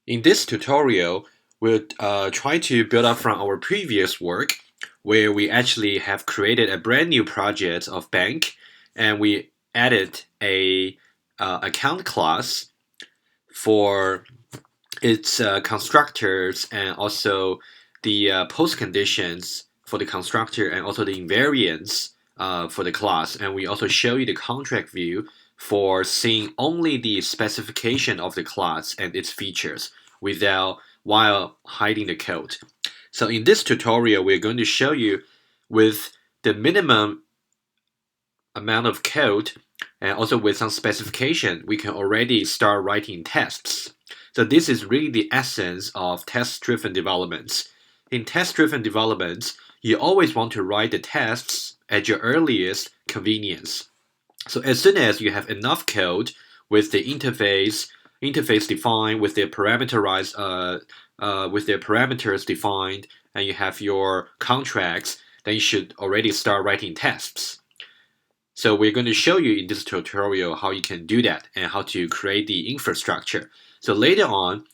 In this tutorial, we'll try to build up from our previous work where we actually have created a brand new project of bank and we added a account class for its constructors and also the post conditions for the constructor and also the invariants for the class. And we also show you the contract view for seeing only the specification of the class and its features while hiding the code. So in this tutorial, we're going to show you with the minimum amount of code and also with some specification, we can already start writing tests. So this is really the essence of test-driven developments. In test-driven developments, you always want to write the tests at your earliest convenience. So as soon as you have enough code with the interface defined, with their parameterized, with their parameters defined, and you have your contracts, then you should already start writing tests. So we're going to show you in this tutorial how you can do that and how to create the infrastructure. So later on,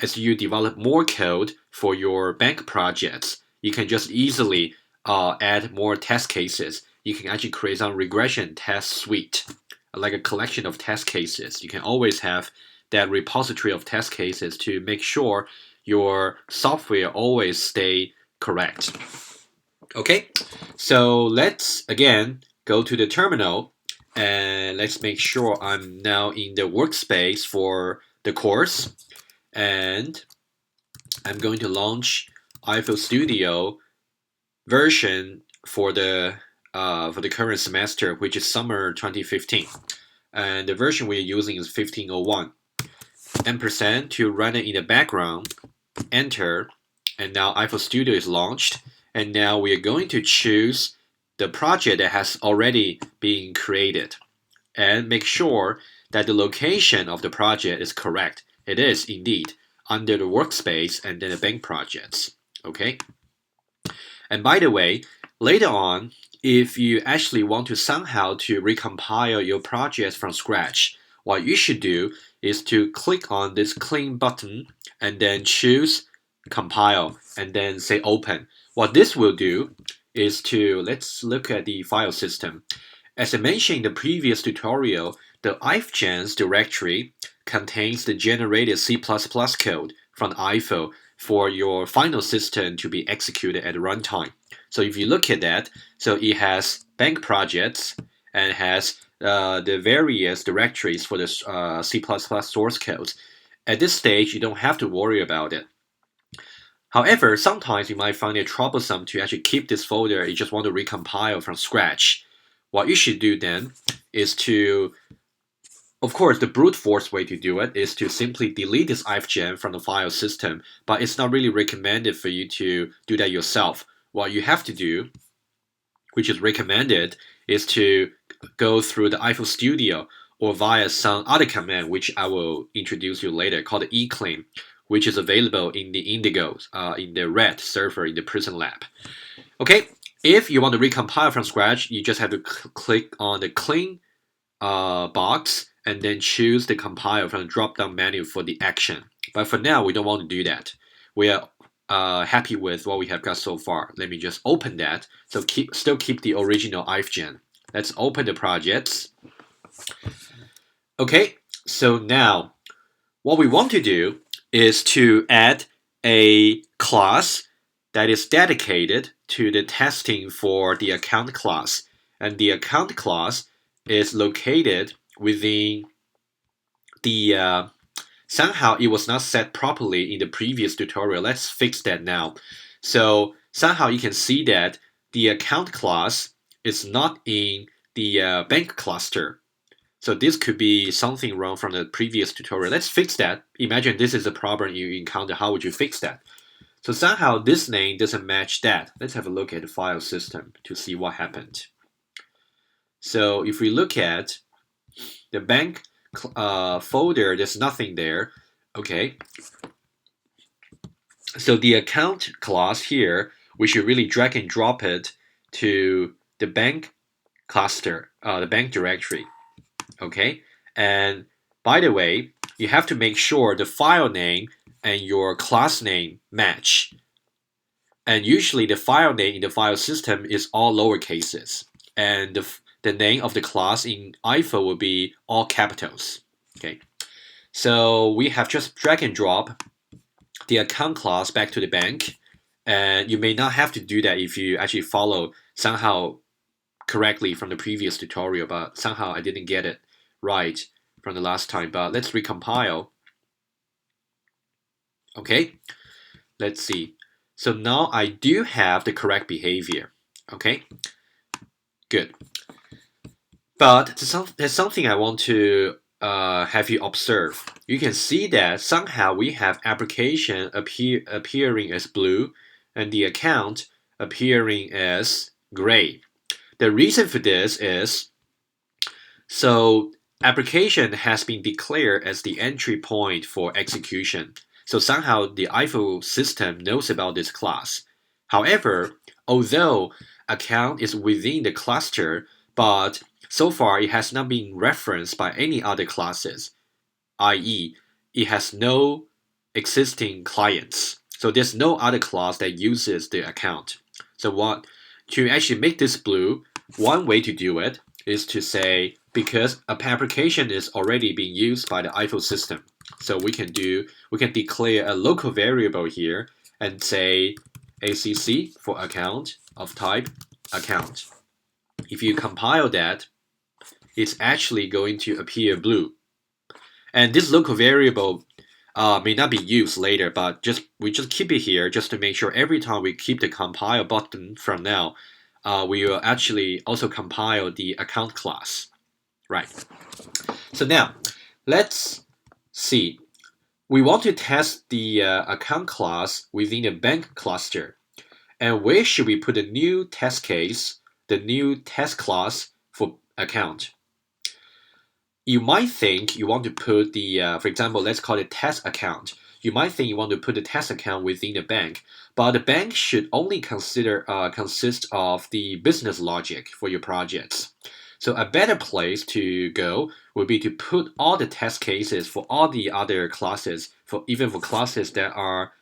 as you develop more code for your bank projects, you can just easily add more test cases. You can actually create some regression test suite, like a collection of test cases. You can always have that repository of test cases to make sure your software always stay correct. Okay, so let's again go to the terminal and let's make sure I'm now in the workspace for the course, and I'm going to launch EiffelStudio version for the current semester, which is summer 2015, and the version we're using is 15.01. Ampersand to run it in the background, enter, and now EiffelStudio is launched, and now we are going to choose the project that has already been created and make sure that the location of the project is correct. It is indeed under the workspace and then the bank projects. Okay. And by the way, later on, if you actually want to somehow to recompile your project from scratch, what you should do is to click on this clean button and then choose compile and then say open. What this will do is let's look at the file system. As I mentioned in the previous tutorial, the eifgens directory contains the generated C++ code from Eiffel for your final system to be executed at runtime. So if you look at that, so it has bank projects and has the various directories for the C++ source codes. At this stage, you don't have to worry about it. However, sometimes you might find it troublesome to actually keep this folder. You just want to recompile from scratch. What you should do then is to, of course, the brute force way to do it is to simply delete this eifgen from the file system, but it's not really recommended for you to do that yourself. What you have to do, which is recommended, is to go through the EiffelStudio or via some other command, which I will introduce you later, called eclaim, which is available in the Indigo, in the red server in the Prison Lab. Okay, if you want to recompile from scratch, you just have to click on the clean box and then choose the compile from the drop-down menu for the action. But for now, we don't want to do that. We are happy with what we have got so far. Let me just open that. So still keep the original eifgen. Let's open the projects. Okay, so now what we want to do is to add a class that is dedicated to the testing for the account class. And the account class is located within the somehow it was not set properly in the previous tutorial. Let's fix that now. So somehow you can see that the account class is not in the bank cluster. So this could be something wrong from the previous tutorial. Let's fix that. Imagine this is a problem you encounter. How would you fix that? So somehow this name doesn't match that. Let's have a look at the file system to see what happened. So if we look at the bank folder, there's nothing there. Okay. So the account class here, we should really drag and drop it to the bank cluster, the bank directory. Okay. And by the way, you have to make sure the file name and your class name match. And usually the file name in the file system is all lower cases. And the name of the class in Eiffel will be all capitals. Okay. So we have just drag and drop the account class back to the bank. And you may not have to do that if you actually follow somehow correctly from the previous tutorial, but somehow I didn't get it right from the last time. But let's recompile. Okay, let's see. So now I do have the correct behavior. Okay, good. But there's something I want to have you observe. You can see that somehow we have application appearing as blue and the account appearing as gray. The reason for this is, so application has been declared as the entry point for execution. So somehow the Eiffel system knows about this class. However, although account is within the cluster, but so far it has not been referenced by any other classes, i.e., it has no existing clients. So there's no other class that uses the account. So to actually make this blue, one way to do it is to say, because an application is already being used by the Eiffel system, so we can declare a local variable here and say ACC for account of type account. If you compile that, it's actually going to appear blue. And this local variable may not be used later, but we just keep it here just to make sure every time we keep the compile button from now, we will actually also compile the account class. Right. So now, let's see. We want to test the account class within the bank cluster. And where should we put the new test case, the new test class for account? You might think you want to put the, for example, let's call it test account. You might think you want to put the test account within the bank, but the bank should only consist of the business logic for your projects. So a better place to go would be to put all the test cases for all the other classes, even for classes that are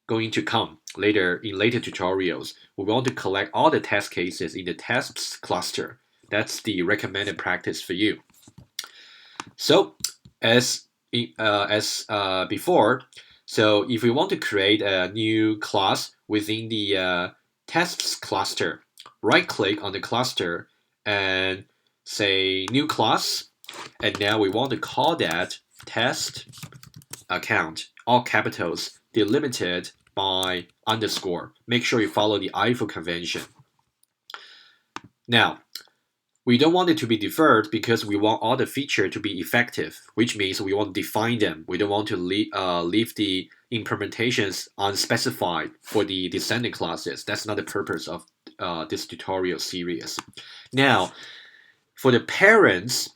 going to come later in later tutorials. We want to collect all the test cases in the tests cluster. That's the recommended practice for you. So as before, so if we want to create a new class within the tests cluster, right-click on the cluster and say new class, and now we want to call that test account, all capitals, delimited by underscore. Make sure you follow the Eiffel convention. Now, we don't want it to be deferred because we want all the feature to be effective, which means we want to define them. We don't want to leave the implementations unspecified for the descending classes. That's not the purpose of this tutorial series. Now, for the parents,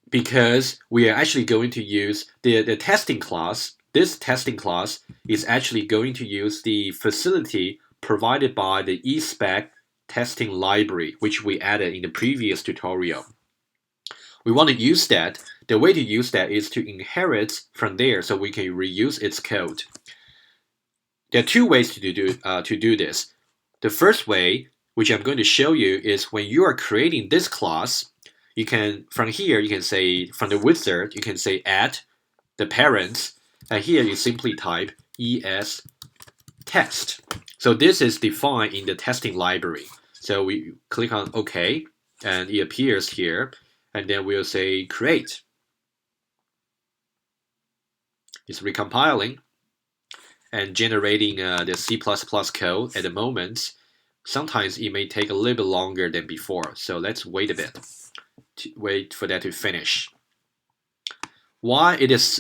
because we are actually going to use the testing class, this testing class is actually going to use the facility provided by the eSpec testing library, which we added in the previous tutorial. We want to use that. The way to use that is to inherit from there so we can reuse its code. There are two ways to do this. The first way, which I'm going to show you, is when you are creating this class, you can, from here, you can say, from the wizard, you can say add the parents, and here you simply type es test. So this is defined in the testing library. So we click on OK, and it appears here, and then we'll say create. It's recompiling and generating the C++ code at the moment. Sometimes it may take a little bit longer than before, so let's wait a bit to wait for that to finish. While it is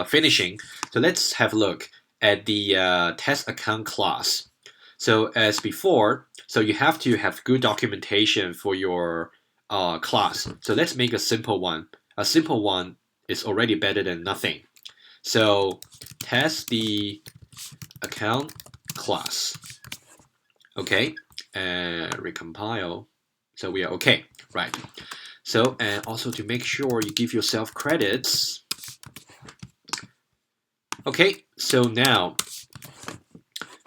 finishing, so let's have a look at the test account class. So as before, so you have to have good documentation for your class. So let's make a simple one. A simple one is already better than nothing. So test the account class. Okay, and recompile. So we are okay, right? So, and also to make sure you give yourself credits, Okay, so now,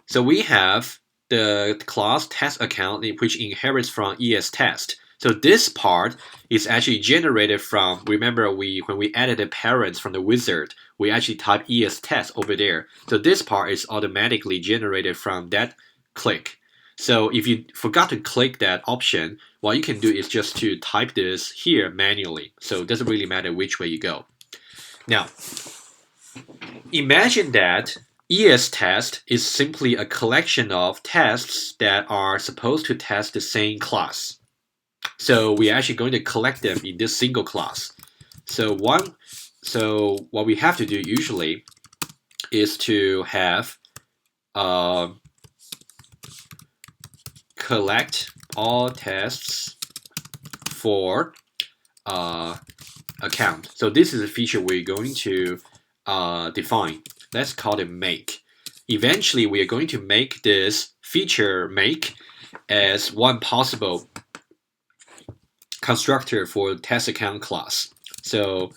so we have the class test account which inherits from ES_test. So this part is actually generated from, remember when we added the parents from the wizard, we actually type ES_test over there. So this part is automatically generated from that click. So if you forgot to click that option, what you can do is just to type this here manually. So it doesn't really matter which way you go. Now, imagine that ES_test is simply a collection of tests that are supposed to test the same class. So we're actually going to collect them in this single class. So what we have to do usually is to have collect all tests for account. So this is a feature we're going to define. Let's call it make. Eventually, we are going to make this feature make as one possible constructor for test account class. So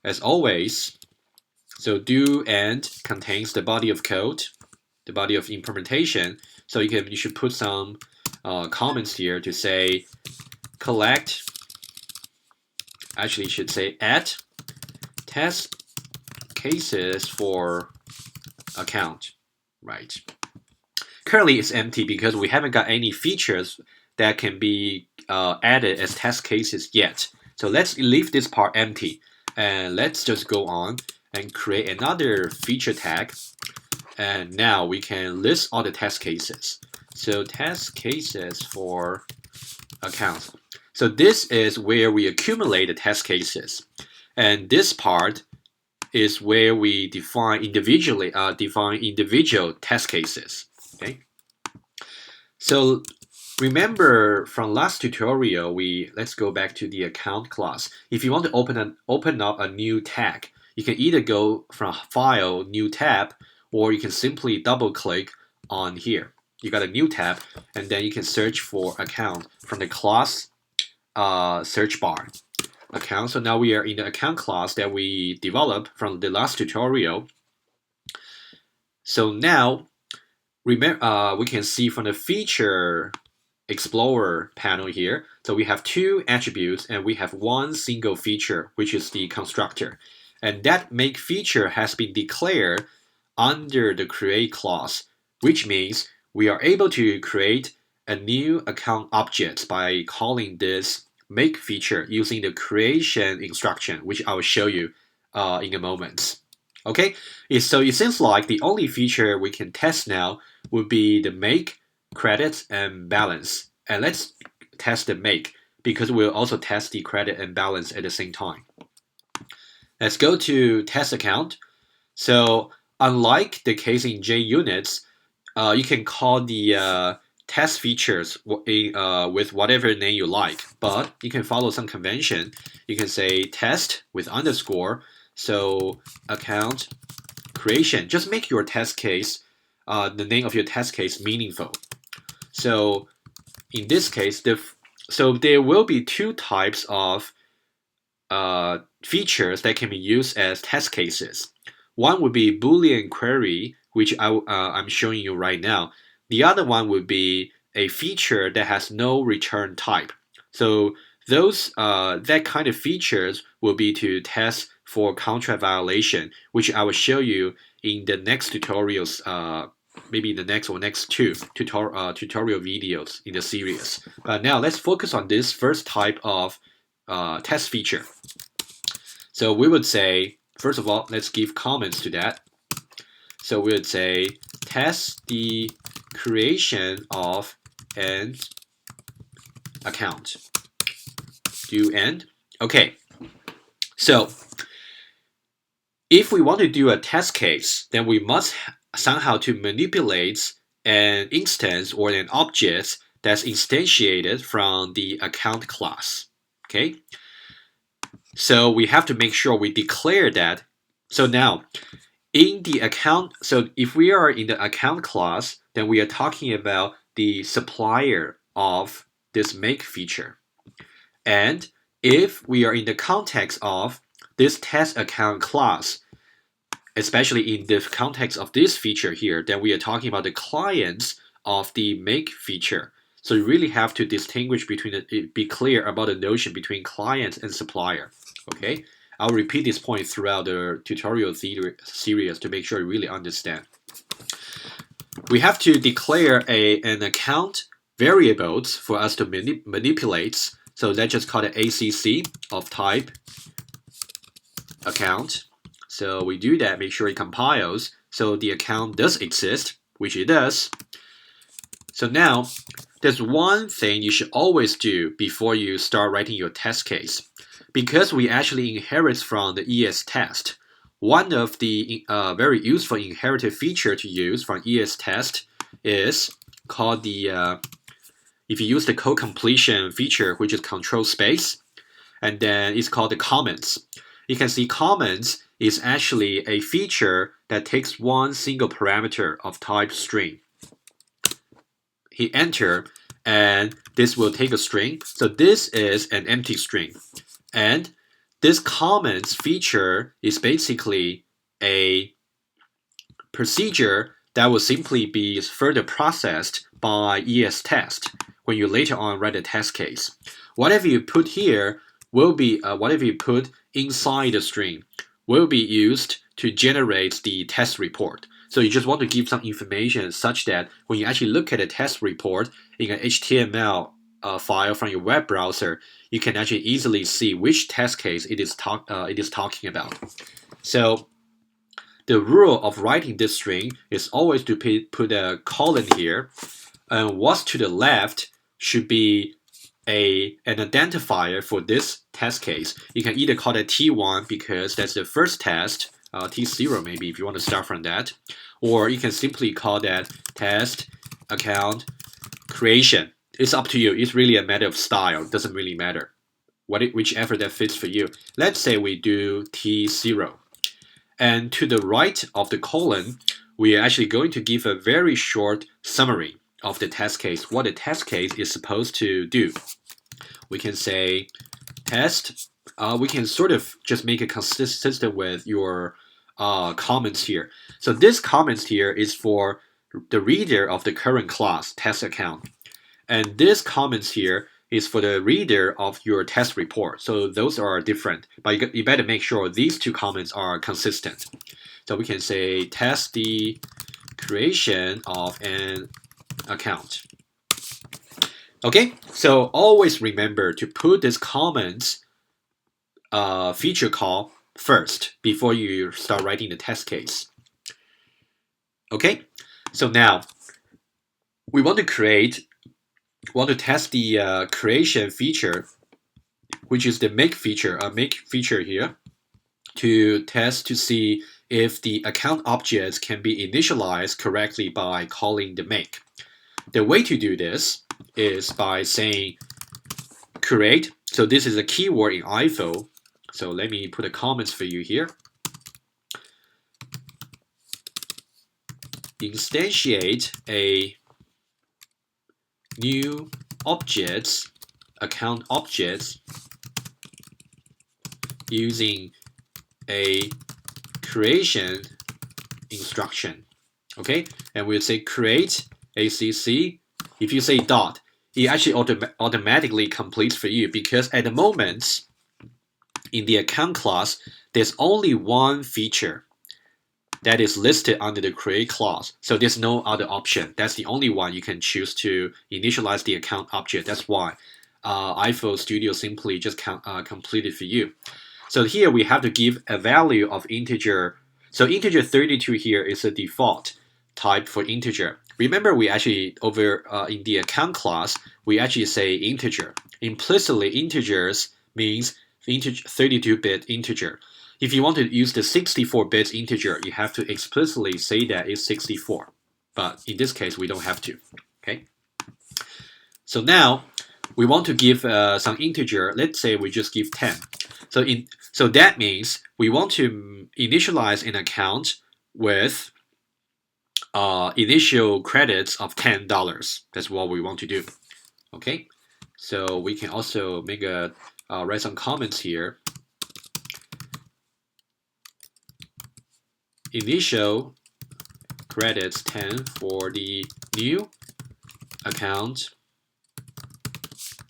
as always, so do end contains the body of code, the body of implementation. So you should put some comments here to say collect. Actually, you should say add test cases for account, right? Currently, it's empty because we haven't got any features that can be added as test cases yet. So let's leave this part empty and let's just go on and create another feature tag. And now we can list all the test cases. So test cases for accounts. So this is where we accumulate the test cases. And this part is where we define individual test cases. Okay. So remember from last tutorial, let's go back to the account class. If you want to open up a new tag, you can either go from File, New Tab, or you can simply double click on here. You got a new tab, and then you can search for account from the class search bar. Account. So now we are in the account class that we developed from the last tutorial. So now, remember, we can see from the feature explorer panel here. So we have two attributes and we have one single feature, which is the constructor. And that make feature has been declared under the create clause, which means we are able to create a new account object by calling this make feature using the creation instruction, which I will show you in a moment. Okay, so it seems like the only feature we can test now would be the make, credit, and balance. And let's test the make because we'll also test the credit and balance at the same time. Let's go to test account. So unlike the case in JUnits, you can call the test features with whatever name you like, but you can follow some convention. You can say test with underscore, so account creation. Just make your test case, the name of your test case meaningful. So in this case, so there will be two types of features that can be used as test cases. One would be Boolean query, which I'm showing you right now. The other one would be a feature that has no return type. So those that kind of features will be to test for contract violation, which I will show you in the next tutorials, maybe the next two tutorial videos in the series. But now let's focus on this first type of test feature. So we would say, first of all, let's give comments to that. So we would say test the creation of an account. Do end. Okay. So if we want to do a test case, then we must somehow to manipulate an instance or an object that's instantiated from the account class. Okay. So we have to make sure we declare that. So now, in the account, so if we are in the account class, then we are talking about the supplier of this make feature. And if we are in the context of this test account class, especially in the context of this feature here, then we are talking about the clients of the make feature. So you really have to distinguish between be clear about the notion between client and supplier. Okay, I'll repeat this point throughout the tutorial series to make sure you really understand. We have to declare an account variables for us to manipulate. So let's just call it ACC of type account. So we do that, make sure it compiles. So the account does exist, which it does. So now, there's one thing you should always do before you start writing your test case. Because we actually inherit from the ES test, one of the very useful inherited feature to use from ES test is called the, if you use the code completion feature, which is control space, and then it's called the comments. You can see comments is actually a feature that takes one single parameter of type string. Hit enter, and this will take a string. So this is an empty string. And this comments feature is basically a procedure that will simply be further processed by ES test when you later on write a test case. Whatever you put here will be, whatever you put inside the string will be used to generate the test report. So you just want to give some information such that when you actually look at a test report in an HTML file from your web browser, you can actually easily see which test case it is talking about. So the rule of writing this string is always to put a colon here, and what's to the left should be an identifier for this test case. You can either call it T1 because that's the first test, T0 maybe if you want to start from that, or you can simply call that test account creation. It's up to you. It's really a matter of style. It doesn't really matter. Whichever that fits for you. Let's say we do T0. And to the right of the colon, we are actually going to give a very short summary of the test case, what the test case is supposed to do. We can say test. We can sort of just make it consistent with your comments here. So this comments here is for the reader of the current class, test account. And this comments here is for the reader of your test report. So those are different, but you better make sure these two comments are consistent. So we can say test the creation of an account. Okay, so always remember to put this comments feature call first before you start writing the test case. Okay, so now we want to test the creation feature, which is the make feature here, to test to see if the account objects can be initialized correctly by calling the make. The way to do this is by saying create. So this is a keyword in Eiffel. So let me put a comments for you here. Instantiate a new objects, account objects, using a creation instruction. Okay, and we'll say create ACC. If you say dot, it actually automatically completes for you, because at the moment in the account class, there's only one feature that is listed under the create clause. So there's no other option. That's the only one you can choose to initialize the account object. That's why EiffelStudio simply just complete it for you. So here we have to give a value of integer. So integer 32 here is a default type for integer. Remember, we actually over in the account class, we actually say integer. Implicitly, integers means 32-bit integer. If you want to use the 64-bit integer, you have to explicitly say that it's 64. But in this case, we don't have to. Okay. So now we want to give some integer. Let's say we just give 10. So that means we want to initialize an account with initial credits of $10. That's what we want to do. Okay. So we can also make write some comments here. initial credits 10 for the new account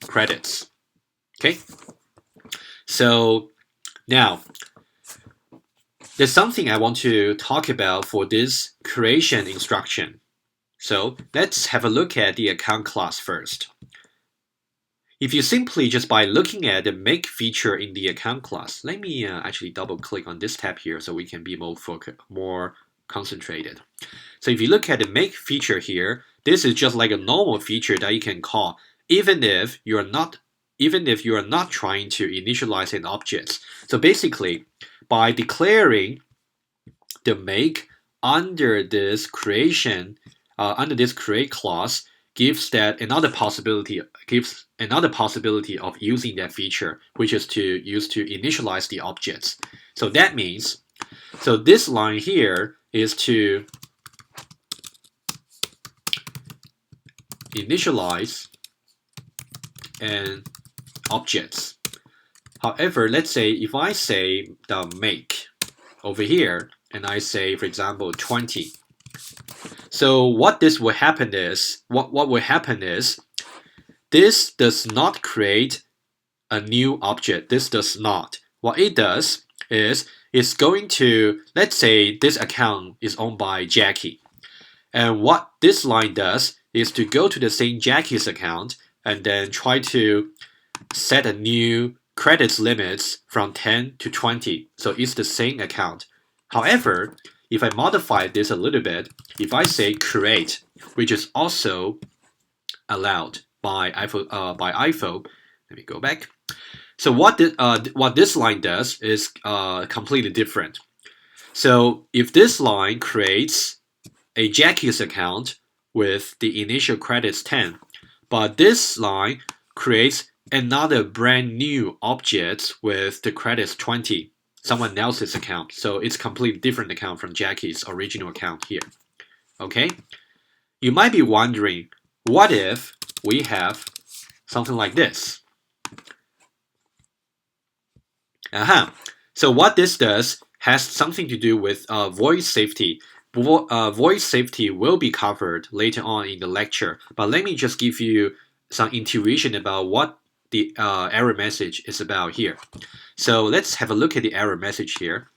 credits. Okay, so now there's something I want to talk about for this creation instruction. So let's have a look at the account class first. If you simply just by looking at the make feature in the account class, let me actually double click on this tab here so we can be more concentrated. So if you look at the make feature here, this is just like a normal feature that you can call even if you are not trying to initialize an object. So basically, by declaring the make under this create clause gives another possibility of using that feature, which is to use to initialize the objects. So that means, so this line here is to initialize an objects. However, let's say if I say the make over here and I say, for example, 20. So what will happen is this does not create a new object. This does not. What it does is it's going to, let's say this account is owned by Jackie. And what this line does is to go to the same Jackie's account and then try to set a new credits limits from 10 to 20. So it's the same account. However, if I modify this a little bit, if I say create, which is also allowed by Eiffel, let me go back. So what this line does is completely different. So if this line creates a Jackie's account with the initial credits 10, but this line creates another brand new object with the credits 20, someone else's account. So it's a completely different account from Jackie's original account here. Okay? You might be wondering, what if we have something like this? So what this does has something to do with voice safety. Voice safety will be covered later on in the lecture, but let me just give you some intuition about what the error message is about here. So let's have a look at the error message here.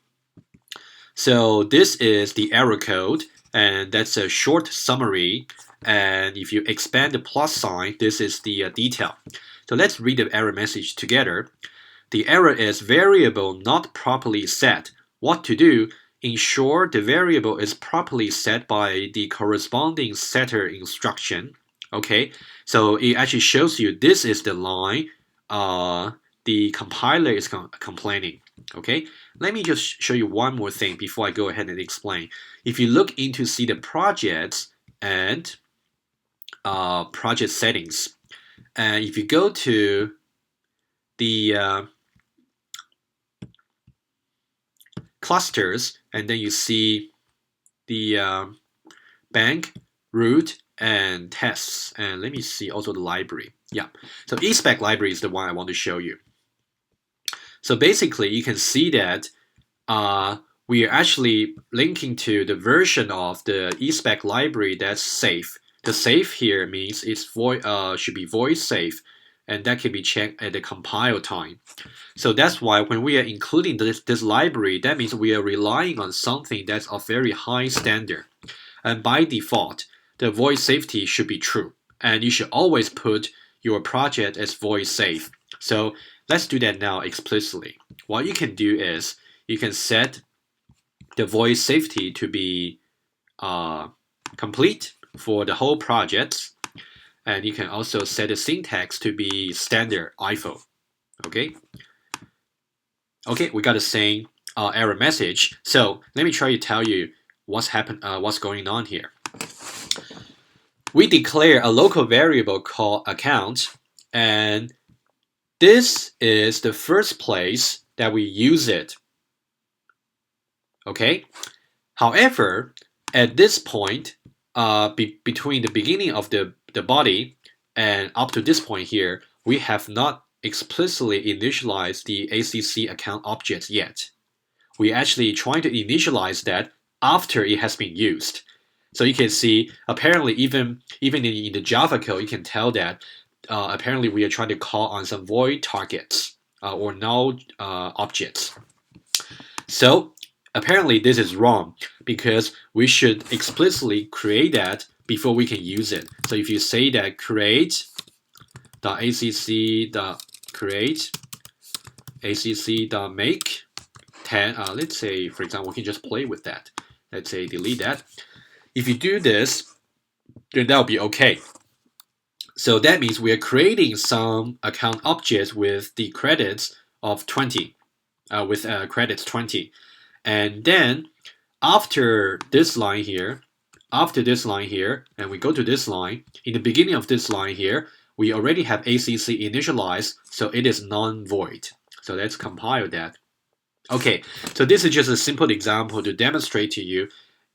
So this is the error code, and that's a short summary. And if you expand the plus sign, this is the detail. So let's read the error message together. The error is variable not properly set. What to do? Ensure the variable is properly set by the corresponding setter instruction. Okay, so it actually shows you this is the line the compiler is complaining. Okay, let me just show you one more thing before I go ahead and explain. If you look into see the projects and project settings, and if you go to the clusters, and then you see the bank, root, and tests, and let me see also the library. Yeah, so Spec Library is the one I want to show you. So basically, you can see that we are actually linking to the version of the Spec Library that's safe. The safe here means it should be voice safe, and that can be checked at the compile time. So that's why when we are including this library, that means we are relying on something that's of very high standard. And by default, the voice safety should be true. And you should always put your project as voice safe. So let's do that now explicitly. What you can do is you can set the voice safety to be complete for the whole project. And you can also set the syntax to be standard Eiffel. Okay? Okay, we got the same error message. So let me try to tell you what's going on here. We declare a local variable called account, and this is the first place that we use it. Okay? However, at this point, between the beginning of the body and up to this point here, we have not explicitly initialized the ACC account object yet. We actually trying to initialize that after it has been used. So you can see, apparently, even in the Java code, you can tell that apparently we are trying to call on some void targets or null objects. So apparently this is wrong because we should explicitly create that before we can use it. So if you say that create.acc.create acc.make 10, let's say, for example, we can just play with that. Let's say delete that. If you do this, then that'll be okay. So that means we are creating some account objects with the credits of 20, with credits 20. And then after this line here, and we go to this line, in the beginning of this line here, we already have ACC initialized, so it is non-void. So let's compile that. Okay, so this is just a simple example to demonstrate to you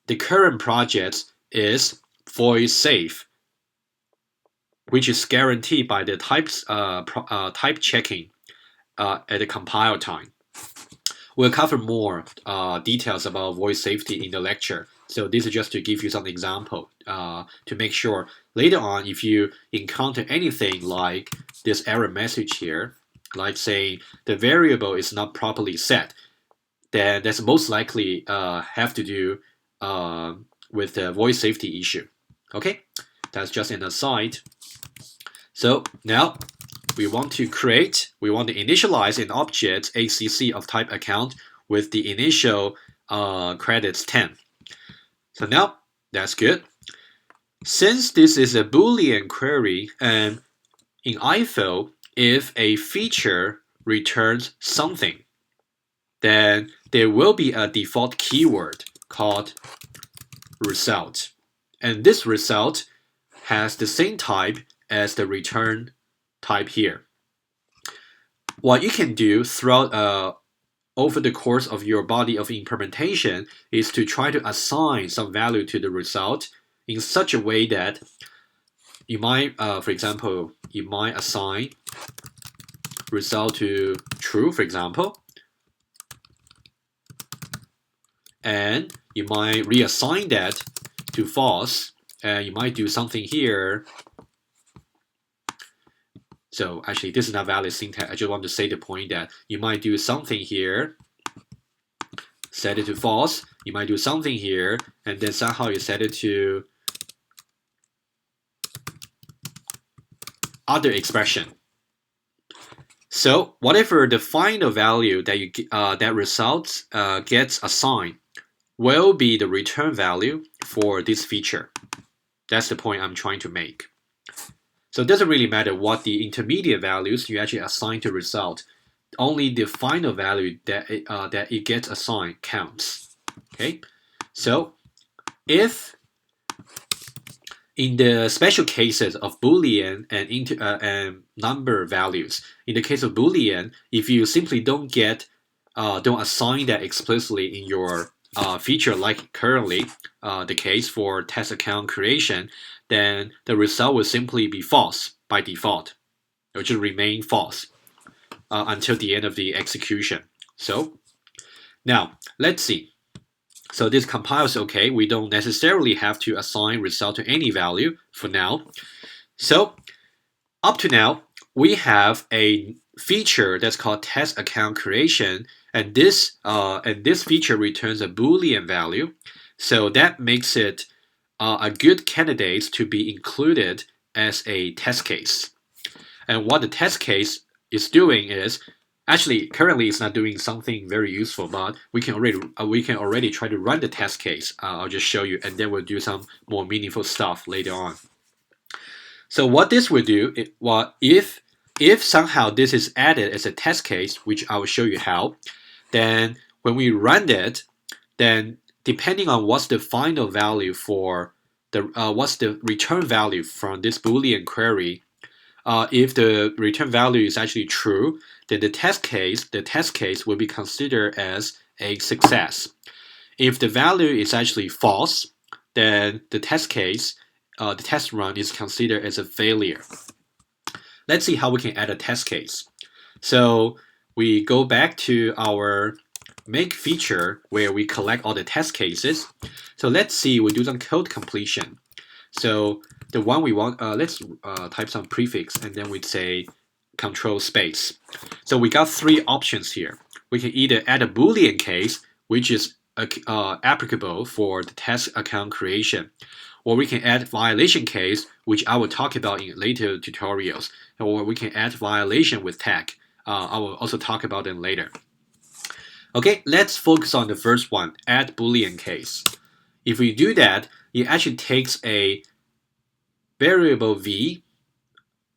the current project is void safe, which is guaranteed by the type checking at the compile time. We'll cover more details about void safety in the lecture. So this is just to give you some example to make sure later on if you encounter anything like this error message here, like saying the variable is not properly set, then that's most likely have to do with the void safety issue. Okay, that's just an aside. So now we want to initialize an object ACC of type account with the initial credits 10. So now that's good. Since this is a Boolean query, and in Eiffel, if a feature returns something, then there will be a default keyword called result. And this result has the same type as the return type here. What you can do throughout over the course of your body of implementation is to try to assign some value to the result in such a way that you might, for example, you might assign result to true, for example, and you might reassign that to false, and you might do something here. So actually, this is not valid syntax. I just want to say the point that you might do something here, set it to false. You might do something here, and then somehow you set it to other expression. So whatever the final value that that results gets assigned will be the return value for this feature. That's the point I'm trying to make. So it doesn't really matter what the intermediate values you actually assign to result. Only the final value that it gets assigned counts. Okay, so if in the special cases of Boolean and number values, in the case of Boolean, if you simply don't assign that explicitly in your feature, like currently the case for test account creation, then the result will simply be false by default. It will just remain false until the end of the execution. So now let's see. So this compiles okay. We don't necessarily have to assign result to any value for now. So up to now, we have a feature that's called test account creation, and this feature returns a Boolean value. So that makes it a good candidate to be included as a test case. And what the test case is doing is, actually currently it's not doing something very useful, but we can already try to run the test case. I'll just show you, and then we'll do some more meaningful stuff later on. So what this will do, if somehow this is added as a test case, which I will show you how, then when we run it, then depending on what's the final value for what's the return value from this Boolean query, if the return value is actually true, then the test case will be considered as a success. If the value is actually false, then the test run is considered as a failure. Let's see how we can add a test case. So we go back to our make feature where we collect all the test cases. So let's see, we do some code completion. So the one we want, let's type some prefix and then we'd say control space. So we got three options here. We can either add a Boolean case, which is applicable for the test account creation, or we can add violation case, which I will talk about in later tutorials, or we can add violation with tag. I will also talk about them later. Okay, let's focus on the first one, add Boolean case. If we do that, it actually takes a variable v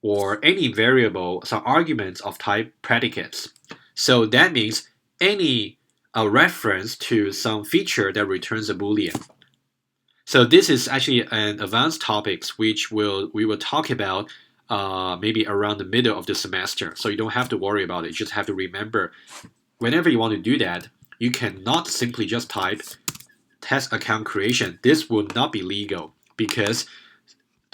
or any variable, some arguments of type predicates. So that means any reference to some feature that returns a Boolean. So this is actually an advanced topics which we will talk about maybe around the middle of the semester. So you don't have to worry about it. You just have to remember whenever you want to do that, you cannot simply just type test account creation. This will not be legal because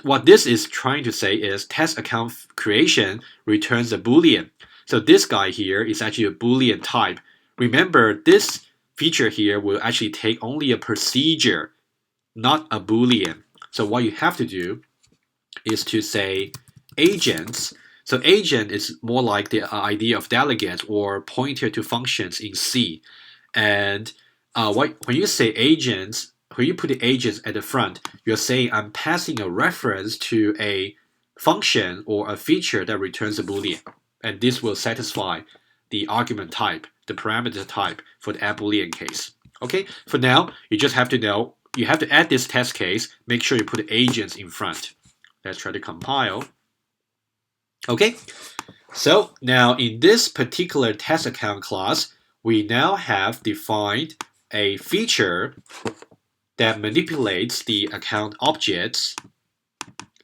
what this is trying to say is test account creation returns a Boolean. So this guy here is actually a Boolean type. Remember, this feature here will actually take only a procedure, not a Boolean. So what you have to do is to say agents. So agent is more like the idea of delegate or pointer to functions in C. And when you say agents, when you put the agents at the front, you're saying I'm passing a reference to a function or a feature that returns a Boolean. And this will satisfy the argument type, the parameter type for the add Boolean case. Okay, for now, you just have to know, you have to add this test case, make sure you put the agents in front. Let's try to compile. Okay, so now in this particular test account class, we now have defined a feature that manipulates the account objects,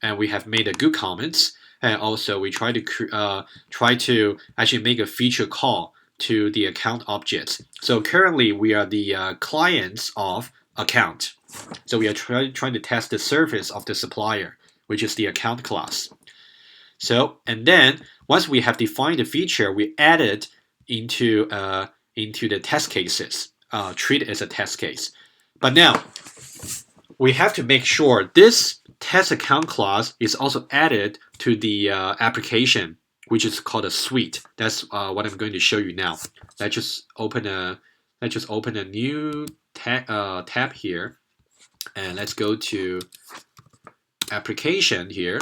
and we have made a good comments, and also we try to actually make a feature call to the account objects. So currently we are the clients of account. So we are trying to test the service of the supplier, which is the account class. So, and then once we have defined the feature, we add it into the test cases, treat it as a test case. But now, we have to make sure this test account class is also added to the application, which is called a suite. That's what I'm going to show you now. Let's just open a new tab here, and let's go to application here.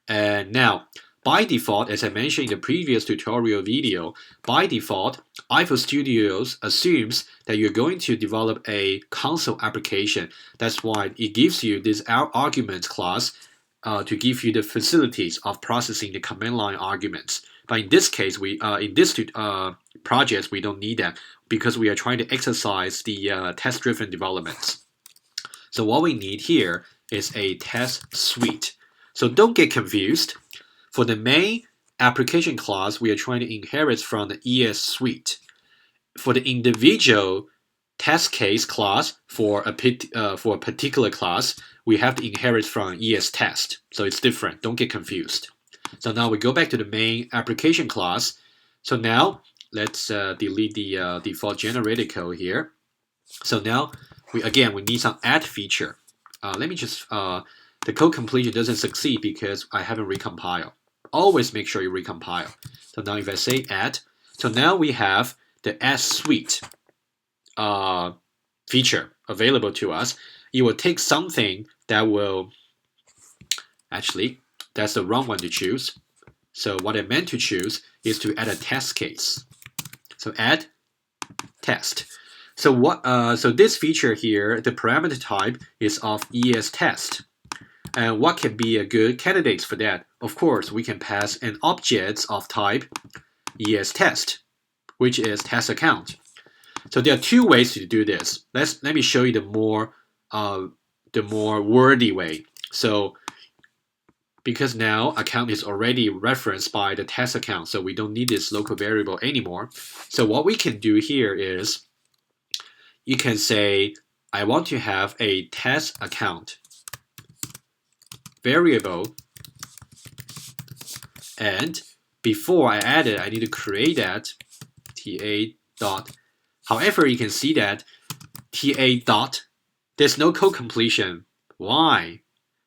And now, by default, as I mentioned in the previous tutorial video, by default, EiffelStudio assumes that you're going to develop a console application. That's why it gives you this arguments class to give you the facilities of processing the command line arguments. But in this case, in this project, we don't need that because we are trying to exercise the test-driven developments. So what we need here is a test suite. So don't get confused. For the main application class, we are trying to inherit from the ES suite. For the individual test case class for a particular class, we have to inherit from ES test. So it's different. Don't get confused. So now we go back to the main application class. So now let's delete the default generated code here. So now we need some add feature. Let me just the code completion doesn't succeed because I haven't recompiled. Always make sure you recompile. So now if I say add, so now we have the add suite feature available to us. It will take something that will, actually, that's the wrong one to choose. So what I meant to choose is to add a test case. So add test. So so this feature here, the parameter type is of ES test. And what can be a good candidate for that? Of course, we can pass an object of type ES test, which is test account. So there are two ways to do this. Let me show you the more wordy way. So because now account is already referenced by the test account, so we don't need this local variable anymore. So what we can do here is you can say, I want to have a test account variable, and before I add it, I need to create that ta.testAccount However, you can see that TA dot, there's no code completion. Why?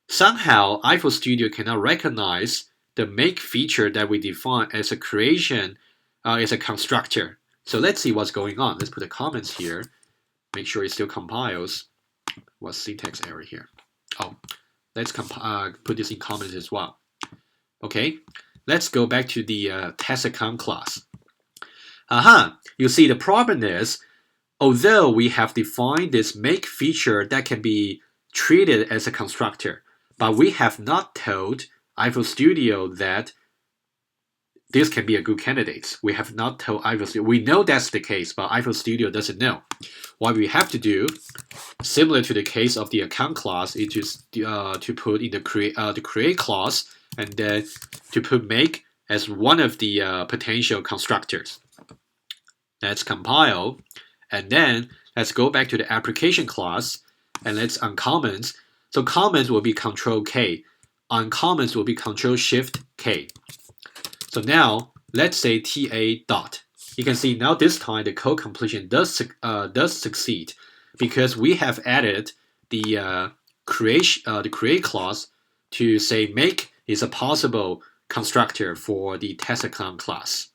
Somehow, EiffelStudio cannot recognize the make feature that we define as a creation, as a constructor. So let's see what's going on. Let's put the comments here. Make sure it still compiles. What's syntax error here? Oh, let's put this in comments as well. Okay, let's go back to the test account class. You see the problem is, although we have defined this make feature that can be treated as a constructor, but we have not told EiffelStudio that this can be a good candidate. We have not told EiffelStudio. We know that's the case, but EiffelStudio doesn't know. What we have to do, similar to the case of the account class, is to put in the create clause and then to put make as one of the potential constructors. Let's compile, and then let's go back to the application class and let's uncommons. So comments will be Control K, uncommons will be Control Shift K. So now let's say TA dot. You can see now this time the code completion does succeed because we have added the create clause to say make is a possible constructor for the test account class.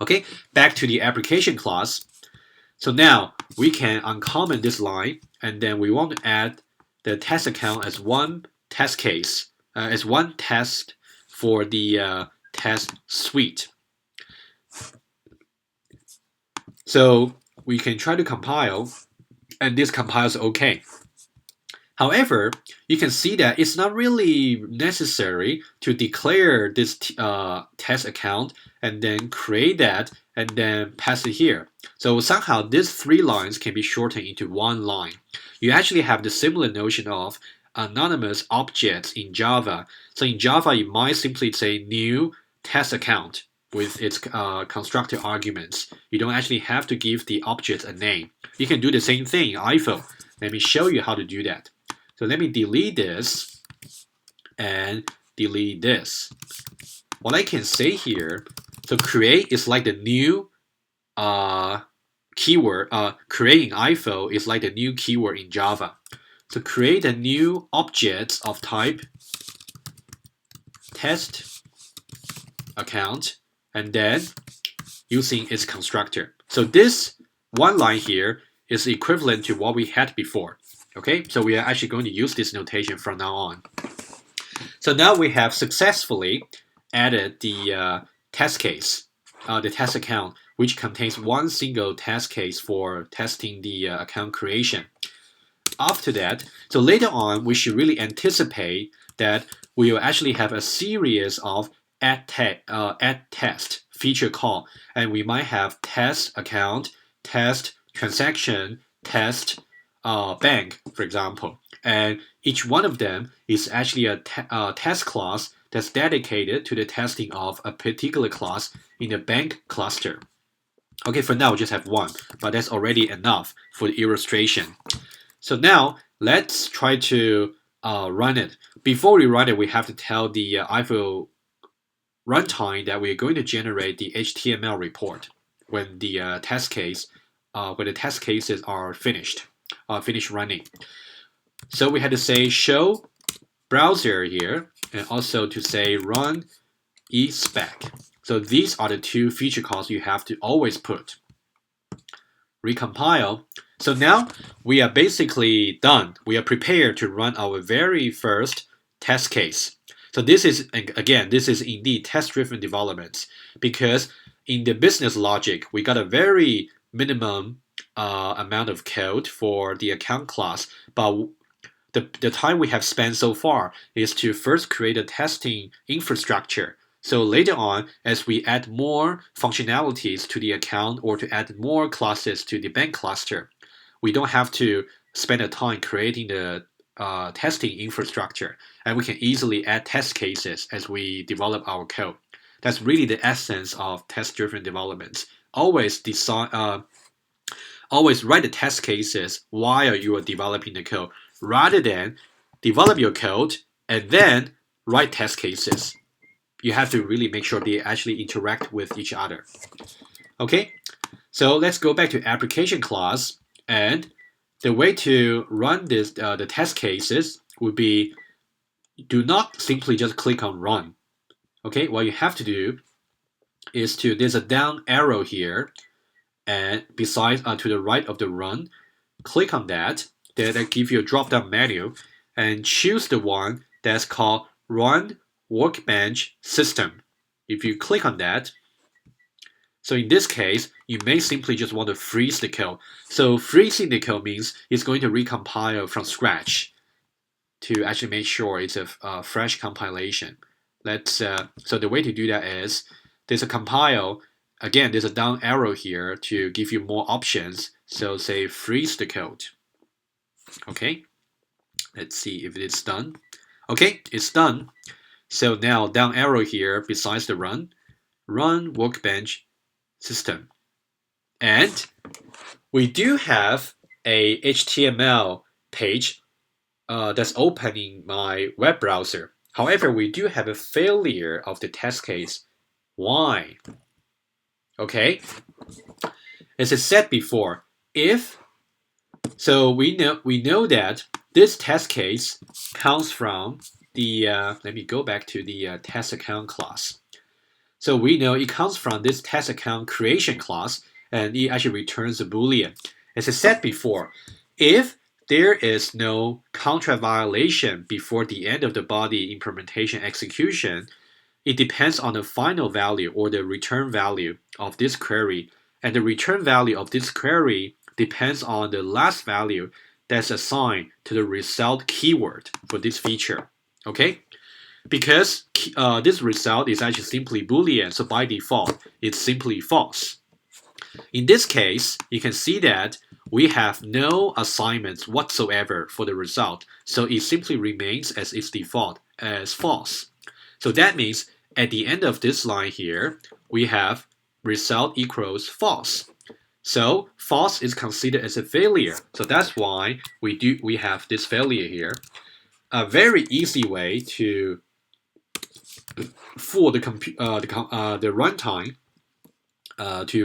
Okay, back to the application class. So now we can uncomment this line, and then we want to add the test account as one test case, as one test for the test suite. So we can try to compile, and this compiles okay. However, you can see that it's not really necessary to declare this test account and then create that and then pass it here. So somehow these three lines can be shortened into one line. You actually have the similar notion of anonymous objects in Java. So in Java, you might simply say new test account with its constructor arguments. You don't actually have to give the object a name. You can do the same thing in Eiffel. Let me show you how to do that. So let me delete this and delete this. What I can say here, so create is like the new keyword. Create in Eiffel is like the new keyword in Java. So create a new object of type test account and then using its constructor. So this one line here is equivalent to what we had before. Okay, so we are actually going to use this notation from now on. So now we have successfully added the test case, the test account, which contains one single test case for testing the account creation. After that, so later on, we should really anticipate that we will actually have a series of add test feature call, and we might have test account, test transaction, test bank, for example. And each one of them is actually a test class that's dedicated to the testing of a particular class in the bank cluster. Okay, for now we just have one, but that's already enough for the illustration. So now let's try to run it. Before we run it, we have to tell the Eiffel runtime that we're going to generate the HTML report when the test cases are finished running. So we had to say show browser here, and also to say run espec. So these are the two feature calls you have to always put. Recompile. So now we are basically done. We are prepared to run our very first test case. So this is, again, this is indeed test-driven development, because in the business logic, we got a very minimum amount of code for the account class, but the time we have spent so far is to first create a testing infrastructure. So later on, as we add more functionalities to the account or to add more classes to the bank cluster, we don't have to spend a time creating the testing infrastructure, and we can easily add test cases as we develop our code. That's really the essence of test-driven development. Always write the test cases while you are developing the code, rather than develop your code and then write test cases. You have to really make sure they actually interact with each other. Okay, So let's go back to application class, and the way to run this the test cases would be do not simply just click on run. Okay, what you have to do is there's a down arrow here, and besides to the right of the run, click on that. Then that gives you a drop down menu, and choose the one that's called Run Workbench System. If you click on that, so in this case, you may simply just want to freeze the code. So freezing the code means it's going to recompile from scratch to actually make sure it's a fresh compilation. So the way to do that is there's a compile. Again, there's a down arrow here to give you more options. So say freeze the code. Okay, let's see if it's done. Okay, it's done. So now down arrow here besides the run workbench system. And we do have a HTML page that's open in my web browser. However, we do have a failure of the test case. Why? Okay, as I said before, so we know that this test case comes from the let me go back to the test account class. So we know it comes from this test account creation class, and it actually returns a Boolean. As I said before, if there is no contract violation before the end of the body implementation execution, it depends on the final value or the return value of this query. And the return value of this query depends on the last value that's assigned to the result keyword for this feature. Okay? Because this result is actually simply Boolean, so by default, it's simply false. In this case, you can see that we have no assignments whatsoever for the result, so it simply remains as its default as false. So that means at the end of this line here, we have result equals false. So false is considered as a failure. So that's why we have this failure here. A very easy way to for the runtime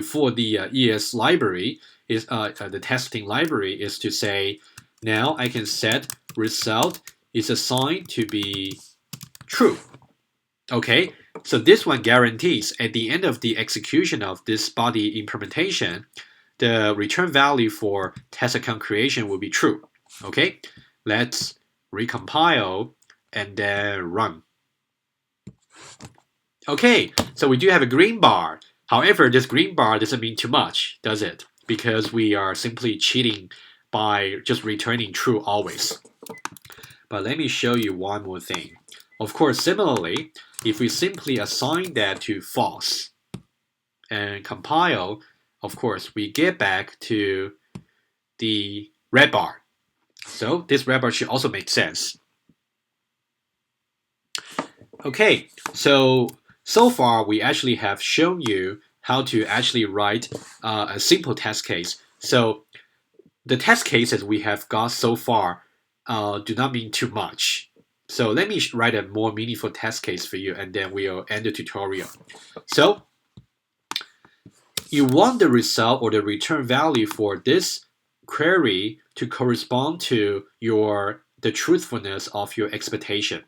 for the ES library is the testing library is to say, now I can set result is assigned to be true. Okay, so this one guarantees at the end of the execution of this body implementation, the return value for test account creation will be true. Okay, let's recompile and then run. Okay, so we do have a green bar. However, this green bar doesn't mean too much, does it? Because we are simply cheating by just returning true always. But let me show you one more thing. Of course, similarly, if we simply assign that to false and compile, of course, we get back to the red bar. So this red bar should also make sense. Okay, so far we actually have shown you how to actually write a simple test case. So the test cases we have got so far do not mean too much. So let me write a more meaningful test case for you, and then we'll end the tutorial. So you want the result or the return value for this query to correspond to the truthfulness of your expectation.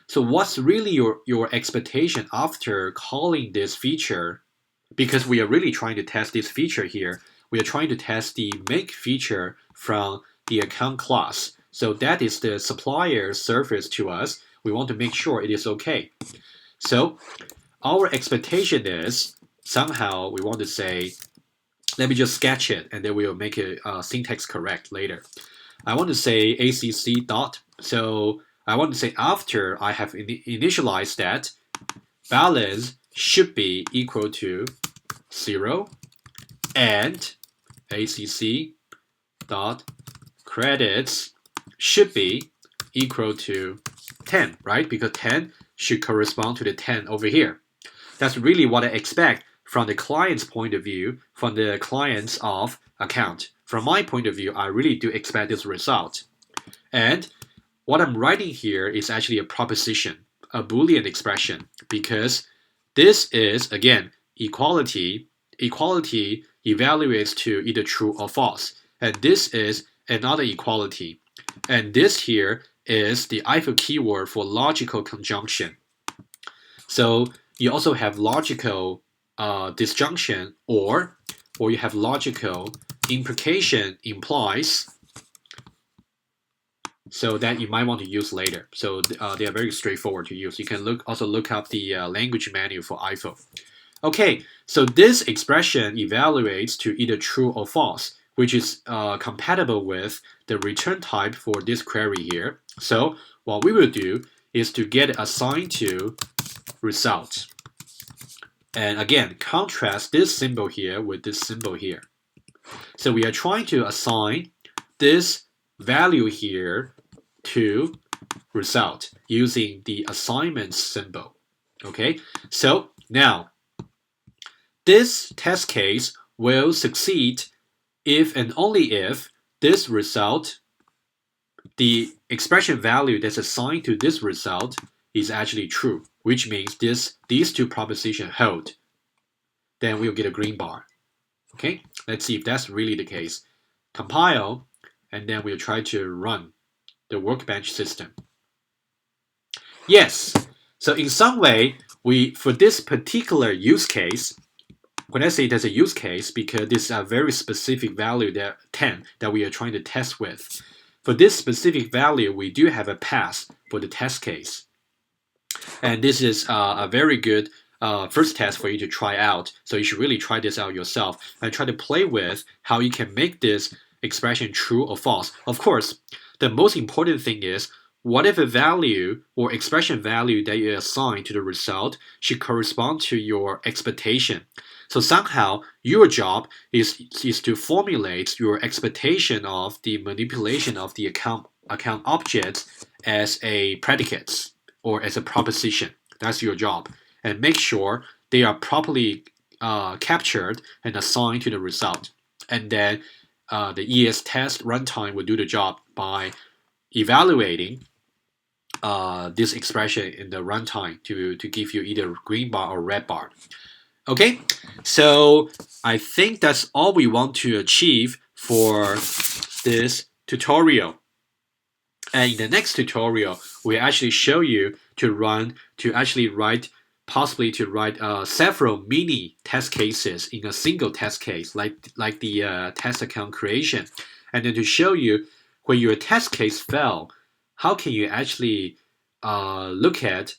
So what's really your expectation after calling this feature? Because we are really trying to test this feature here. We are trying to test the make feature from the account class. So that is the supplier service to us. We want to make sure it is okay. So our expectation is somehow we want to say, let me just sketch it and then we'll make it syntax correct later. I want to say ACC dot. So I want to say after I have initialized that, balance should be equal to 0 and ACC dot credits should be equal to 10, right? Because 10 should correspond to the 10 over here. That's really what I expect from the client's point of view, from the client's of account. From my point of view, I really do expect this result. And what I'm writing here is actually a proposition, a Boolean expression, because this is, again, equality. Equality, evaluates to either true or false. And this is another equality. And this here is the Eiffel keyword for logical conjunction. So you also have logical disjunction, or you have logical implication implies, so that you might want to use later. So they are very straightforward to use. You can also look up the language manual for Eiffel. Okay, so this expression evaluates to either true or false, which is compatible with the return type for this query here. So what we will do is to get assigned to result. And again, contrast this symbol here with this symbol here. So we are trying to assign this value here to result using the assignment symbol. Okay, so now this test case will succeed if and only if this result, the expression value that's assigned to this result, is actually true, which means these two propositions hold. Then we'll get a green bar. Okay, let's see if that's really the case. Compile, and then we'll try to run the workbench system. Yes, so in some way, for this particular use case, when I say there's a use case, because this is a very specific value, 10, that we are trying to test with. For this specific value, we do have a pass for the test case. And this is a very good first test for you to try out. So you should really try this out yourself and try to play with how you can make this expression true or false. Of course, the most important thing is whatever value or expression value that you assign to the result should correspond to your expectation. So somehow your job is to formulate your expectation of the manipulation of the account objects as a predicate or as a proposition. That's your job. And make sure they are properly captured and assigned to the result. And then the ES test runtime will do the job by evaluating this expression in the runtime to give you either green bar or red bar. Okay, so I think that's all we want to achieve for this tutorial. And in the next tutorial, we actually show you possibly to write several mini test cases in a single test case, like the test account creation, and then to show you when your test case fail, how can you actually look at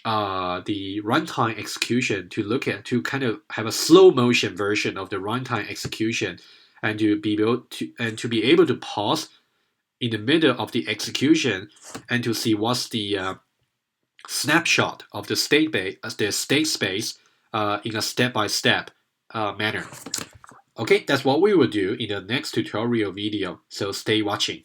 the runtime execution to kind of have a slow motion version of the runtime execution, and to be able to pause in the middle of the execution and to see what's the snapshot of the state space in a step-by-step manner. Okay, that's what we will do in the next tutorial video. So stay watching.